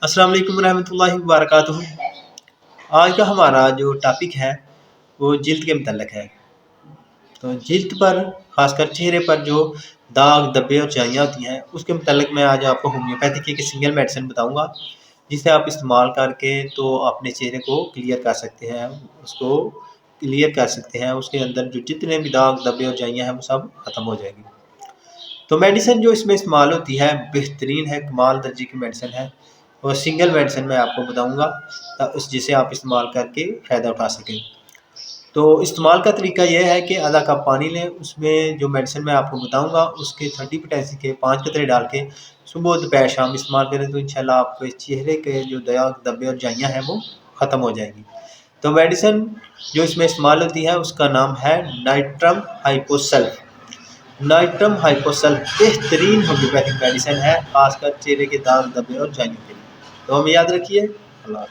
अस्सलाम वालेकुम रहमतुल्लाहि व बरकातुहू। आज का हमारा जो टॉपिक है वो जिल्द के मतलब है। तो जिल्द पर खासकर चेहरे पर जो दाग धब्बे और झाइयाँ होती हैं उसके मतलब मैं आज आपको होम्योपैथी की एक सिंगल मेडिसिन बताऊंगा जिसे आप इस्तेमाल करके तो अपने चेहरे को क्लियर कर सकते हैं, उसको क्लियर कर सकते हैं। उसके अंदर जो जितने भी दाग धब्बे और झाइयाँ हैं वो सब खत्म हो जाएगी। तो मेडिसिन जो इसमें इस्तेमाल होती है बेहतरीन है, कमाल दर्जे की मेडिसिन है और सिंगल मेडिसिन मैं आपको बताऊंगा उस जिसे आप इस्तेमाल करके फ़ायदा उठा सकें। तो इस्तेमाल का तरीका यह है कि आधा कप पानी लें, उसमें जो मेडिसिन मैं आपको बताऊंगा उसके 30 पोटेंसी के 5 कतरे डाल के सुबह दोपहर शाम इस्तेमाल करें तो इंशाल्लाह आपके चेहरे के जो दाग धब्बे और झाइयाँ हैं वो ख़त्म हो जाएगी। तो मेडिसिन जो इसमें इस्तेमाल होती है उसका नाम है नाइट्रम हाइपोसल्फ। नाइट्रम हाइपोसल्फ बेहतरीन होम्योपैथिक मेडिसिन है, खासकर चेहरे के दाग धब्बे और झाइयों के लिए। तो हमें याद रखिए। अल्लाह।